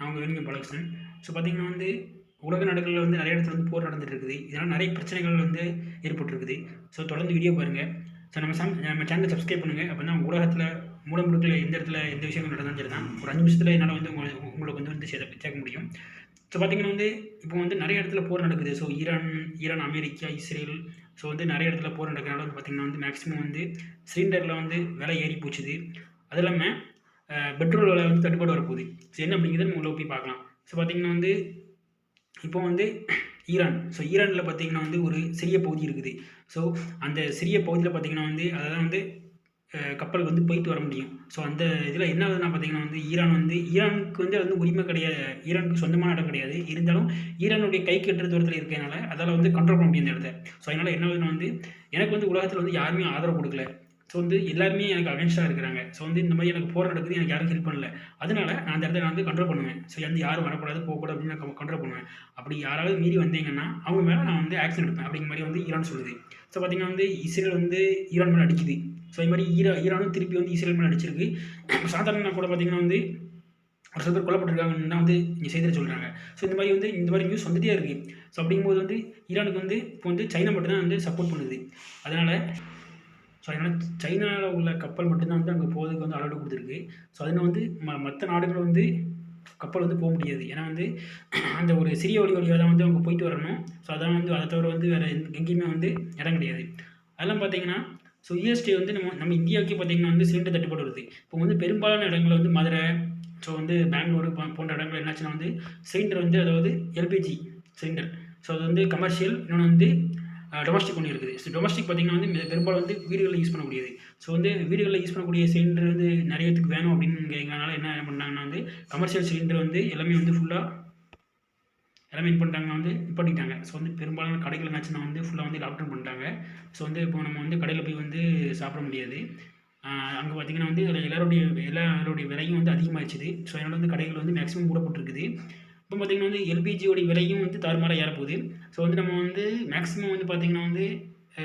அவங்க வேணுங்க பாலகிருஷ்ணன். ஸோ பார்த்தீங்கன்னா வந்து, உலக நாடுகள்ல வந்து நெறைய இடத்துல வந்து போர் நடந்துட்டு இருக்குது. இதனால நெறைய பிரச்சனைகள் வந்து ஏற்பட்டுருக்குது. ஸோ தொடர்ந்து வீடியோ பாருங்க. ஸோ நம்ம சேனல சப்ஸ்கிரைப் பண்ணுங்க. அப்பதான் உலகத்தில மூலைமுடுக்குல எந்த இடத்துல எந்த விஷயங்கள் நடந்தாலும் சரிதான். ஒரு 5 நிமிஷத்தில என்னால வந்து உங்களுக்கு வந்து சேர்க்க முடியும். ஸோ பார்த்தீங்கன்னா வந்து, இப்போ வந்து நெறைய இடத்துல போர் நடக்குது. So Iran, America, Israel so வந்து நெறைய இடத்துல போர் நடக்கிறனால வந்து பார்த்தீங்கன்னா வந்து மேக்ஸிமம் வந்து சிலிண்டர்ல வந்து விலை ஏறி போச்சுது. அது இல்லாம பெட்ரோல் விலை வந்து தட்டுப்பாடு வரப்போகுது. ஸோ என்ன அப்படிங்கிறத நம்ம உள்ள போய் பார்க்கலாம். ஸோ பார்த்தீங்கன்னா வந்து இப்போ வந்து ஈரான்ல பார்த்தீங்கன்னா வந்து ஒரு சிறிய பகுதி இருக்குது. ஸோ அந்த சிறிய பகுதியில பார்த்தீங்கன்னா வந்து அதெல்லாம் வந்து கப்பல் வந்து போயிட்டு வர முடியும். ஸோ அந்த இதில என்ன ஆகுதுன்னா பார்த்தீங்கன்னா வந்து ஈரானுக்கு வந்து அது வந்து உரிமை கிடையாது. ஈரானுக்கு சொந்தமான இடம் கிடையாது. இருந்தாலும் ஈரானுடைய கைக்கு எட்டுற தூரத்தில இருக்கிறதுனால அதால வந்து கண்ட்ரோல் பண்ண முடியும் அந்த இடத்த. ஸோ அதனால என்ன ஆகுதுன்னா வந்து எனக்கு வந்து உலகத்தில வந்து யாருமே ஆதரவு குடுக்கல. ஸோ வந்து எல்லாருமே எனக்கு அகைன்ஸ்ட்டா இருக்கிறாங்க. ஸோ வந்து இந்த மாரி எனக்கு போர் நடக்குது. எனக்கு யாரும் ஹெல்ப் பண்ணல. அதனால நான் அந்த இடத்த நான் வந்து கண்ட்ரோல் பண்ணுவேன். ஸோ வந்து யாரும் வரக்கூடாது, போகக்கூடாது அப்படின்னு நான் கண்ட்ரோல் பண்ணுவேன். அப்படி யாராவது மீறி வந்தீங்கன்னா, அவங்க மேல நான் வந்து ஆக்ஷன் எடுப்பேன். அப்படிங்கிற மாரி வந்து ஈரான் சொல்லுது. ஸோ பார்த்தீங்கன்னா வந்து இஸ்ரேல் வந்து ஈரான் மேல அடிக்குது. ஸோ இது மாரி ஈரானும் திருப்பி வந்து இஸ்ரேல் மேல அடிச்சிருக்கு. சாதாரணமா கூட பார்த்தீங்கன்னா வந்து ஒரு சில பேர் கொல்லப்பட்டுருக்காங்கன்னு தான் வந்து இங்க செய்தியில சொல்றாங்க. ஸோ இந்த மாரி நியூஸ் வந்துட்டே இருக்கு. ஸோ அப்படிங்கும்போது வந்து ஈரானுக்கு வந்து இப்போ வந்து சைனா மட்டும் தான் வந்து சப்போர்ட் பண்ணுது. அதனால சைனால உள்ள கப்பல் மட்டும் தான் வந்து அங்க போறதுக்கு வந்து அலோட் குடுத்துருக்கு. ஸோ அதுல வந்து மத்த நாடுகள் வந்து கப்பல் வந்து போ முடியாது. ஏன்னா வந்து அந்த ஒரு சிறிய வழியா தான் வந்து அவங்க போயிட்டு வரணும். ஸோ அதான் வந்து அத தவிர வந்து வேற எங்கேயுமே வந்து இடம் கிடையாது. அதெல்லாம் பார்த்தீங்கன்னா, ஸோ யுஎஸ்டே வந்து நம்ம இந்தியாவுக்கே பார்த்தீங்கன்னா வந்து சிலிண்டர் தட்டுப்பாடு வருது. இப்போ வந்து பெரும்பாலான இடங்கள்ல வந்து மதுரை, ஸோ வந்து பெங்களூரு போன்ற இடங்கள்ல என்னாச்சுன்னா வந்து சிலிண்டர் வந்து அதாவது எல்பிஜி சிலிண்டர். ஸோ அது வந்து கமர்ஷியல் இன்னொன்னு வந்து டொமஸ்டிக் ஒண்ணு இருக்குது. ஸோ டொமஸ்டிக் பார்த்தீங்கன்னா வந்து பெரும்பாலும் வந்து வீடுகள்ல யூஸ் பண்ணக்கூடியது. ஸோ வந்து வீடுகள்ல யூஸ் பண்ணக்கூடிய சிலிண்டர் வந்து நெறைய பேத்துக்கு வேணும் அப்படிங்கிறதுனால என்ன பண்ணாங்கன்னா வந்து கமர்ஷியல் சிலிண்டர் வந்து எல்லாமே வந்து ஃபுல்லா எல்லாமே என்ன பண்ணிட்டாங்கன்னா வந்து நிப்பாட்டிட்டாங்க. ஸோ வந்து பெரும்பாலான கடைகள் என்னாச்சுன்னா வந்து ஃபுல்லா வந்து லாக்டவுன் பண்ணிட்டாங்க. ஸோ வந்து இப்போ நம்ம வந்து கடையில போய் வந்து சாப்பிட முடியாது. அங்க பார்த்தீங்கன்னா வந்து எல்லாருடைய விலையும் வந்து அதிகமாயிருச்சுது. ஸோ அதனால வந்து கடைகள் வந்து மேக்ஸிமம் மூடப்பட்டிருக்குது. இப்போ பார்த்தீங்கன்னா வந்து எல்பிஜியோட விலையும் வந்து தாறுமாறா ஏறப்போகுது. ஸோ வந்து நம்ம வந்து மேக்ஸிமம் வந்து பார்த்தீங்கன்னா வந்து அ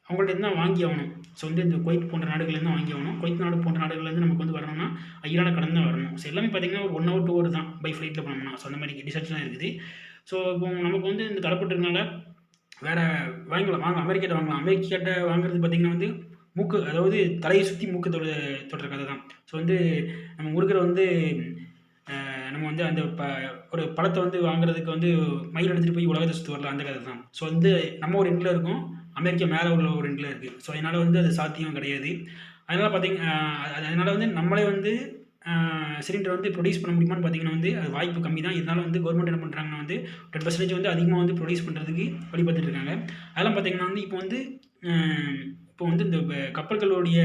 அவங்கள்ட்ட இருந்து தான் வாங்கி ஆகணும். ஸோ வந்து இந்த குவைத் போன்ற நாடுகள்லேருந்து வாங்கி ஆகணும். குவைத் நாடு போன்ற நாடுகள்லேருந்து நமக்கு வந்து வரணும்னா, ஈரான கடந்து தான் வரணும். ஸோ எல்லாமே பார்த்தீங்கன்னா ஒரு 1 ஹவர், 2 ஹவர் தான் பை ஃப்ளைட்ல போனோம்னா. ஸோ அந்த மாரி டிஸ்டன்ஸ்லாம் இருக்குது. ஸோ இப்போ நமக்கு வந்து இந்த தடப்பட்டிருக்கனால வேற வாங்கலாம். அமெரிக்காட்ட வாங்கலாம். அமெரிக்காட்ட வாங்குறது பார்த்தீங்கன்னா வந்து அதாவது தலைய சுத்தி மூக்கு தொடுற கதை தான். ஸோ வந்து நம்ம முருகர வந்து நம்ம வந்து அந்த ஒரு பழத்த வந்து வாங்குறதுக்கு வந்து மயில் எடுத்துட்டு போய் உலகத்த சுத்தி வரலாம் அந்த கதை தான். ஸோ வந்து நம்ம ஒரு எண்ட்ல இருக்கோம். அமெரிக்கா மேல உள்ள ஒரு எண்ட்ல இருக்கு. ஸோ அதனால வந்து அது சாத்தியம் கிடையாது. அதனால அதனால வந்து நம்மளே வந்து சிலிண்டர் வந்து ப்ரொடியூஸ் பண்ண முடியுமான்னு பார்த்தீங்கன்னா வந்து அது வாய்ப்பு கம்மி தான். இருந்தாலும் வந்து கவர்மெண்ட் என்ன பண்றாங்கன்னா வந்து 10% வந்து அதிகமா வந்து ப்ரொடியூஸ் பண்றதுக்கு வழி பார்த்துட்டு இருக்காங்க. அதெல்லாம் பார்த்தீங்கன்னா வந்து அ இப்போ வந்து இந்த கப்பல்களுடைய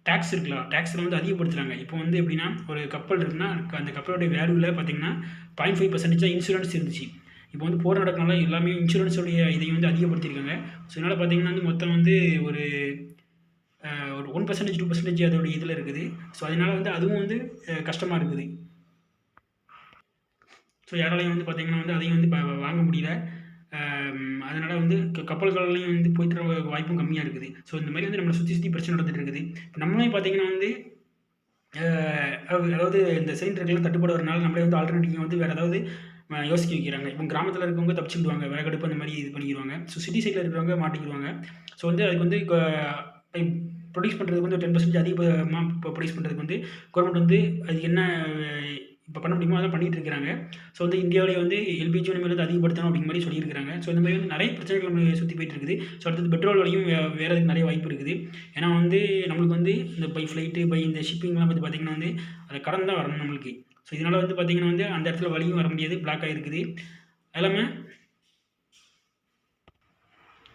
டாக்ஸ் இருக்குல்ல, டாக்ஸ்ல வந்து அதிகப்படுத்துறாங்க. இப்போ வந்து எப்படின்னா, ஒரு கப்பல் இருக்குன்னா, அந்த கப்பலுடைய வேல்யூல பார்த்தீங்கன்னா, 0.5% தான் இன்சூரன்ஸ் இருந்துச்சு. இப்போ வந்து போர் நடக்கனால எல்லாமே இன்சூரன்ஸோடைய இதையும் வந்து அதிகப்படுத்தியிருக்காங்க. ஸோ இதனால பார்த்தீங்கன்னா வந்து மொத்தம் வந்து ஒரு ஒரு 1%, 2% அதோட இதுல இருக்குது. ஸோ அதனால வந்து அதுவும் வந்து கஷ்டமா இருக்குது. ஸோ யாராலயும் வந்து பார்த்தீங்கன்னா வந்து அதையும் வந்து வாங்க முடியல. அதனால வந்து கப்பல்கள்லயும் வந்து போயிட்டு வர வாய்ப்பும் கம்மியா இருக்குது. ஸோ இந்த மாரி வந்து நம்மள சுத்தி பிரச்சனை நடந்துட்டு இருக்குது. இப்ப நம்மளே பார்த்தீங்கன்னா வந்து அ அதாவது இந்த சிலிண்டருக்கெல்லாம் தட்டுப்பாடு வரனால நம்மளே வந்து ஆல்டர்னேட்டிவ் வந்து வேற ஏதாவது யோசிக்க வைக்கிறாங்க. இப்போ கிராமத்தில இருக்கவங்க தப்பிச்சுக்கிடுவாங்க. விறகடுப்பு அந்த மாரி இது பண்ணிக்கிருவாங்க. ஸோ சிட்டி சைட்ல இருக்கிறவங்க மாட்டிக்கிருவாங்க. ஸோ வந்து அதுக்கு வந்து ப்ரொடியூஸ் பண்றதுக்கு வந்து 10% அதிகமா ப்ரொடியூஸ் பண்றதுக்கு வந்து கவர்மெண்ட் வந்து அதுக்கு என்ன இப்போ பண்ண முடியுமோ அதெல்லாம் பண்ணிட்டு இருக்கிறாங்க. ஸோ வந்து இந்தியாவிலேயே வந்து எல்பிஜி இனிமேல் வந்து அதிகப்படுத்தணும் அப்படிங்கிற மாரி சொல்லியிருக்கிறாங்க. ஸோ இந்த மாரி வந்து நெறைய பிரச்சனைகள் நம்மள சுத்தி போயிட்டு இருக்குது. ஸோ அடுத்தது பெட்ரோல் விலையும் ஏறதுக்கு நெறைய வாய்ப்பு இருக்குது. ஏன்னா வந்து நம்மளுக்கு வந்து இந்த பை ஃப்ளைட்டு, இந்த ஷிப்பிங்லாம் வந்து பார்த்தீங்கன்னா வந்து அத கடந்து தான் வரணும் நம்மளுக்கு. ஸோ இதனால வந்து பார்த்தீங்கன்னா வந்து அந்த இடத்துல வழியும் வர முடியாது. பிளாக் ஆகிருக்குது. அது இல்லாம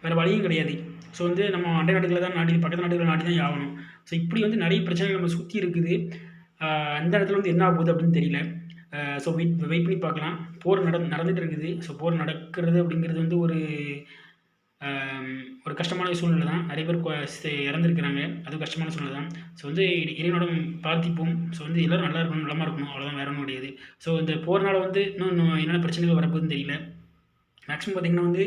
வேற வழியும் கிடையாது. ஸோ வந்து நம்ம அண்டை நாடுகள தான் பக்கத்து நாடுகள நாடி தான் ஆகணும். ஸோ இப்படி வந்து நெறைய பிரச்சனைகள் நம்மள சுத்தி இருக்குது. அந்த இடத்துல வந்து என்ன ஆகப்போகுது அப்படின்னு தெரியல. ஸோ வெயிட் பண்ணி பார்க்கலாம். போர் நடந்துட்டு இருக்குது. ஸோ போர் நடக்கிறது அப்படிங்கிறது வந்து அம் ஒரு கஷ்டமான சூழ்நிலை தான். நெறைய பேர் இறந்திருக்கிறாங்க. அதுவும் கஷ்டமான சூழ்நிலை தான். ஸோ வந்து இறைவனிடம் பிரார்த்திப்போம். ஸோ வந்து எல்லாரும் நல்லா இருக்கணும், நலமா இருக்கணும். அவ்வளோதான் வேற ஒண்ணும் கிடையாது. ஸோ இந்த போர்னால வந்து இன்னும் என்னென்ன பிரச்சனைகள் வரப்போகுதுன்னு தெரியல. மேக்ஸிமம் பார்த்தீங்கன்னா வந்து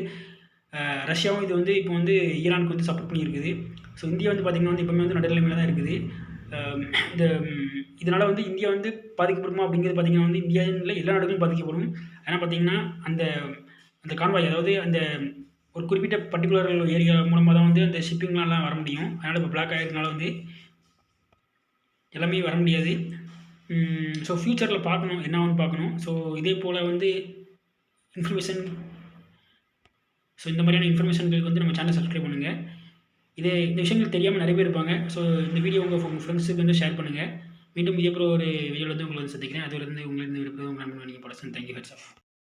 ரஷ்யாவும் இது வந்து இப்போ வந்து ஈரானுக்கு வந்து சப்போர்ட் பண்ணியிருக்குது. ஸோ இந்தியா வந்து பார்த்தீங்கன்னா வந்து எப்பவுமே வந்து நடுநிலைமையில தான் இருக்குது. இந்த இதனால் வந்து இந்தியா வந்து பாதிக்கப்படுமா அப்படிங்கிறது பார்த்தீங்கன்னா வந்து இந்தியான்னு இல்லை எல்லா நாடுகளும் பாதிக்கப்படும். ஏன்னா பார்த்தீங்கன்னா, அந்த அந்த கான்வாய் அதாவது அந்த ஒரு குறிப்பிட்ட பர்ட்டிகுலர் ஏரியா மூலமா தான் வந்து அந்த ஷிப்பிங்லாம் வர முடியும். அதனால் இப்போ பிளாக் ஆகிறதுனால வந்து எல்லாமே வர முடியாது. ஸோ ஃப்யூச்சரில் பார்க்கணும், என்ன ஆகும்னு பார்க்கணும். ஸோ இதே போல் வந்து இன்ஃபர்மேஷன் ஸோ இந்த மாதிரியான இன்ஃபர்மேஷன்களுக்கு வந்து நம்ம சேனலை சப்ஸ்கிரைப் பண்ணுங்கள். இந்த விஷயங்கள் தெரியாமல் நிறைய பேர் இருப்பாங்க. ஸோ இந்த வீடியோ உங்கள் ஃப்ரெண்ட்ஸுக்கு வந்து ஷேர் பண்ணுங்கள். மீண்டும் இதே போல ஒரு வீடியோவில் வந்து உங்களை வந்து சந்திக்கிறேன். அதுவரை வந்து உங்களிருந்து விடைபெறுவது உங்கள் நண்பன் படசன். Thank you heads of.